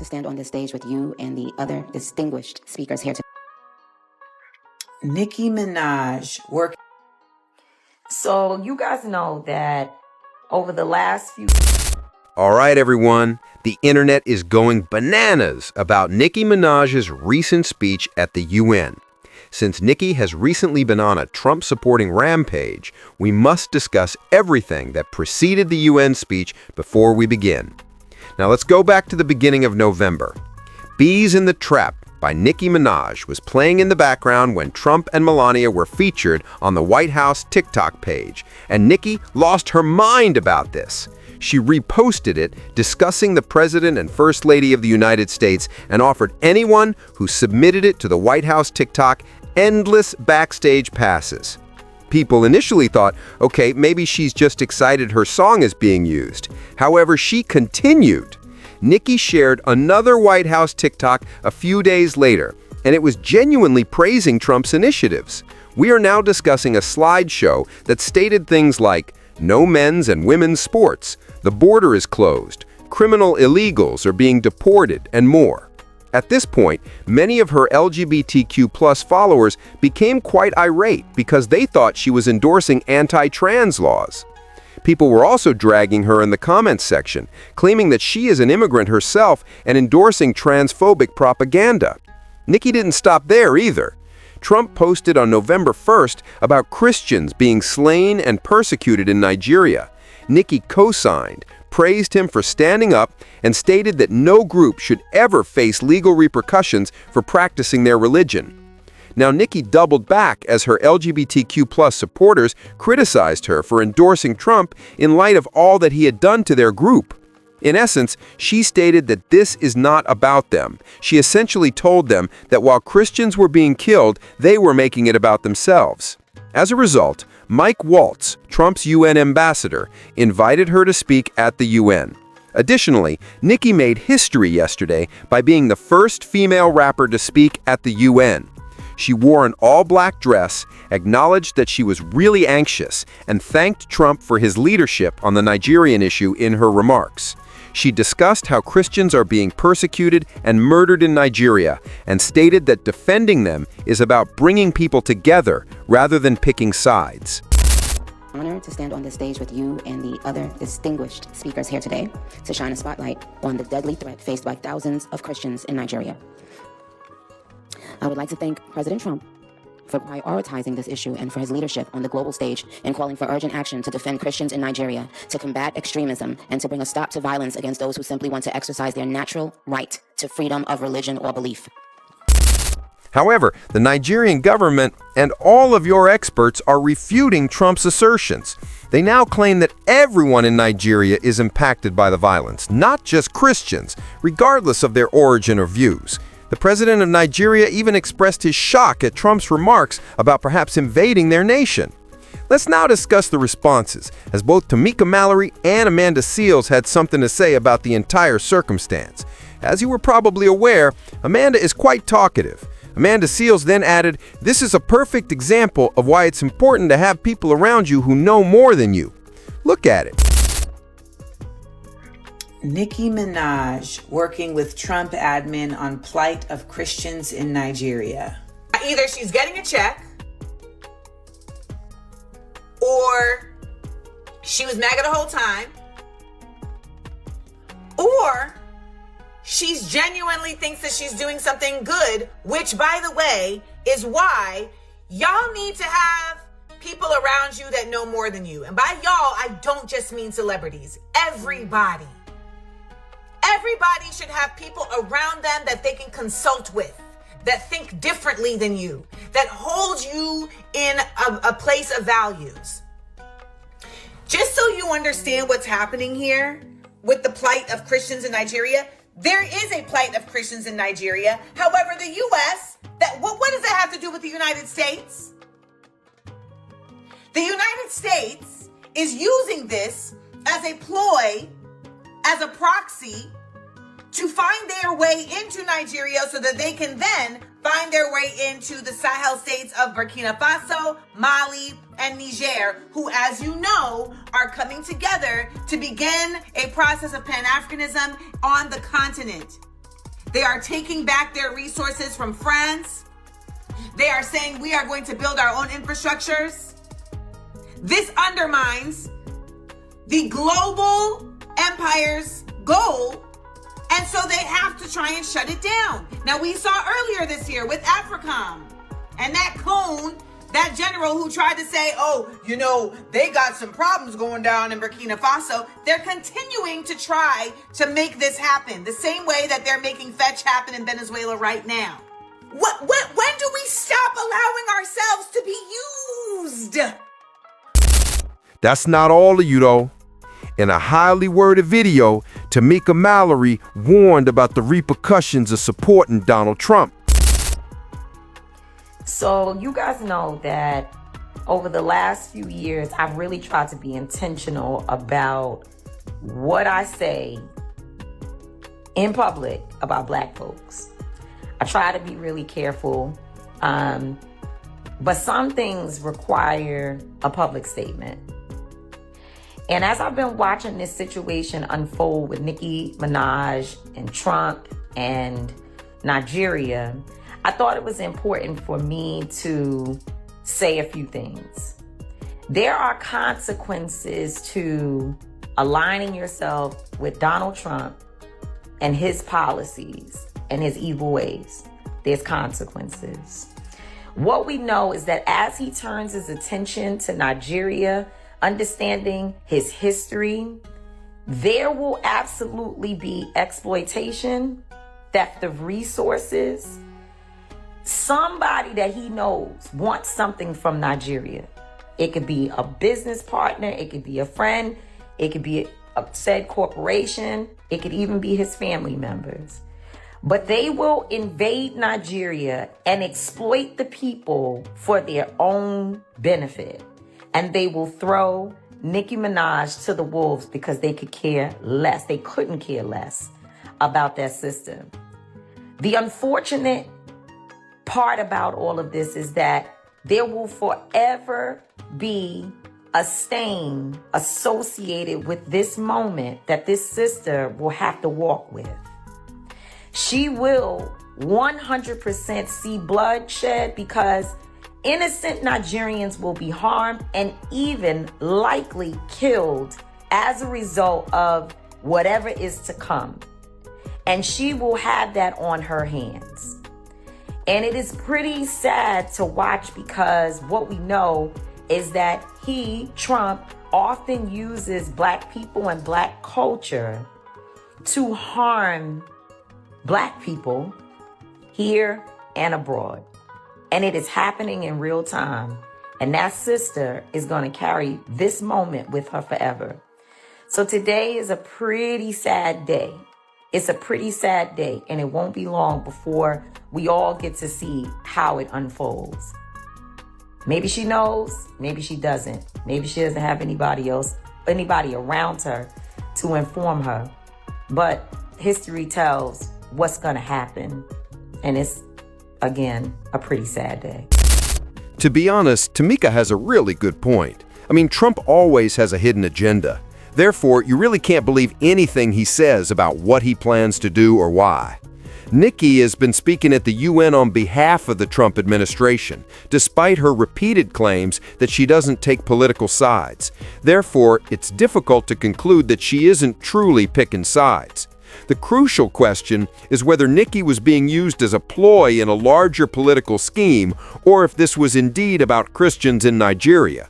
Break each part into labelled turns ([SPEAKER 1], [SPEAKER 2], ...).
[SPEAKER 1] stand on this stage with you and the other distinguished speakers here today.
[SPEAKER 2] Nicki Minaj work.
[SPEAKER 3] So you guys know that over the last few...
[SPEAKER 4] All right, everyone. The internet is going bananas about Nicki Minaj's recent speech at the UN. Since Nicki has recently been on a Trump-supporting rampage, we must discuss everything that preceded the UN speech before we begin. Now let's go back to the beginning of November. Bees in the Trap by Nicki Minaj was playing in the background when Trump and Melania were featured on the White House TikTok page, and Nicki lost her mind about this. She reposted it, discussing the President and First Lady of the United States, and offered anyone who submitted it to the White House TikTok endless backstage passes. People initially thought, okay, maybe she's just excited her song is being used. However, she continued. Nicki shared another White House TikTok a few days later, and it was genuinely praising Trump's initiatives. We are now discussing a slideshow that stated things like, no men's and women's sports, the border is closed, criminal illegals are being deported, and more. At this point, many of her LGBTQ+ followers became quite irate because they thought she was endorsing anti-trans laws. People were also dragging her in the comments section, claiming that she is an immigrant herself and endorsing transphobic propaganda. Nicki didn't stop there either. Trump posted on November 1st about Christians being slain and persecuted in Nigeria. Nicki co-signed, praised him for standing up, and stated that no group should ever face legal repercussions for practicing their religion. Now, Nicki doubled back as her LGBTQ+ supporters criticized her for endorsing Trump in light of all that he had done to their group. In essence, she stated that this is not about them. She essentially told them that while Christians were being killed, they were making it about themselves. As a result, Mike Waltz, Trump's UN ambassador, invited her to speak at the UN. Additionally, Nicki made history yesterday by being the first female rapper to speak at the UN. She wore an all-black dress, acknowledged that she was really anxious, and thanked Trump for his leadership on the Nigerian issue in her remarks. She discussed how Christians are being persecuted and murdered in Nigeria, and stated that defending them is about bringing people together rather than picking sides.
[SPEAKER 1] Honored to stand on this stage with you and the other distinguished speakers here today to shine a spotlight on the deadly threat faced by thousands of Christians in Nigeria. I would like to thank President Trump for prioritizing this issue and for his leadership on the global stage in calling for urgent action to defend Christians in Nigeria, to combat extremism, and to bring a stop to violence against those who simply want to exercise their natural right to freedom of religion or belief.
[SPEAKER 4] However, the Nigerian government and all of your experts are refuting Trump's assertions. They now claim that everyone in Nigeria is impacted by the violence, not just Christians, regardless of their origin or views. The president of Nigeria even expressed his shock at Trump's remarks about perhaps invading their nation. Let's now discuss the responses, as both Tamika Mallory and Amanda Seales had something to say about the entire circumstance. As you were probably aware, Amanda is quite talkative. Amanda Seales then added, "This is a perfect example of why it's important to have people around you who know more than you." Look at it.
[SPEAKER 2] Nicki Minaj working with Trump admin on plight of Christians in Nigeria.
[SPEAKER 5] Either she's getting a check, or she was MAGA the whole time, or she genuinely thinks that she's doing something good, which, by the way, is why y'all need to have people around you that know more than you. And by y'all, I don't just mean celebrities. Everybody. Everybody should have people around them that they can consult with, that think differently than you, that hold you in a place of values. Just so you understand what's happening here with the plight of Christians in Nigeria, there is a plight of Christians in Nigeria. However, the U.S., what does that have to do with the United States? The United States is using this as a ploy, as a proxy, to find their way into Nigeria so that they can then find their way into the Sahel states of Burkina Faso, Mali, and Niger, who, as you know, are coming together to begin a process of Pan-Africanism on the continent. They are taking back their resources from France. They are saying we are going to build our own infrastructures. This undermines the global empire's goal, and so they have to try and shut it down. Now, we saw earlier this year with AFRICOM and that coon, that general who tried to say, oh, you know, they got some problems going down in Burkina Faso. They're continuing to try to make this happen the same way that they're making fetch happen in Venezuela right now. When do we stop allowing ourselves to be used?
[SPEAKER 4] That's not all of you, though. In a highly worded video, Tamika Mallory warned about the repercussions of supporting Donald Trump.
[SPEAKER 3] So you guys know that over the last few years, I've really tried to be intentional about what I say in public about Black folks. I try to be really careful, but some things require a public statement. And as I've been watching this situation unfold with Nicki Minaj and Trump and Nigeria, I thought it was important for me to say a few things. There are consequences to aligning yourself with Donald Trump and his policies and his evil ways. There's consequences. What we know is that as he turns his attention to Nigeria, understanding his history, there will absolutely be exploitation, theft of resources. Somebody that he knows wants something from Nigeria. It could be a business partner, it could be a friend, it could be a said corporation, it could even be his family members. But they will invade Nigeria and exploit the people for their own benefit. And they will throw Nicki Minaj to the wolves because they could care less. They couldn't care less about that system. The unfortunate part about all of this is that there will forever be a stain associated with this moment that this sister will have to walk with. She will 100% see bloodshed because innocent Nigerians will be harmed and even likely killed as a result of whatever is to come. And she will have that on her hands. And it is pretty sad to watch because what we know is that Trump, often uses Black people and Black culture to harm Black people here and abroad. And it is happening in real time. And that sister is going to carry this moment with her forever. So today is a pretty sad day. It's a pretty sad day, and it won't be long before we all get to see how it unfolds. Maybe she knows, maybe she doesn't. Maybe she doesn't have anybody around her to inform her. But history tells what's going to happen, and it's, again, a pretty sad day.
[SPEAKER 4] To be honest, Tamika has a really good point. I mean, Trump always has a hidden agenda. Therefore, you really can't believe anything he says about what he plans to do or why. Nicki has been speaking at the UN on behalf of the Trump administration, despite her repeated claims that she doesn't take political sides. Therefore, it's difficult to conclude that she isn't truly picking sides. The crucial question is whether Nicki was being used as a ploy in a larger political scheme, or if this was indeed about Christians in Nigeria.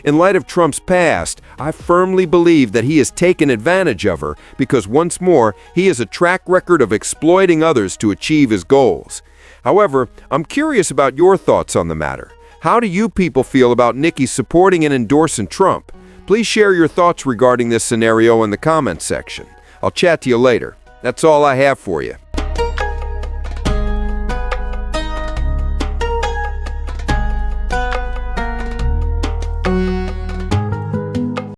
[SPEAKER 4] In light of Trump's past, I firmly believe that he has taken advantage of her because, once more, he has a track record of exploiting others to achieve his goals. However, I'm curious about your thoughts on the matter. How do you people feel about Nicki supporting and endorsing Trump? Please share your thoughts regarding this scenario in the comments section. I'll chat to you later. That's all I have for you.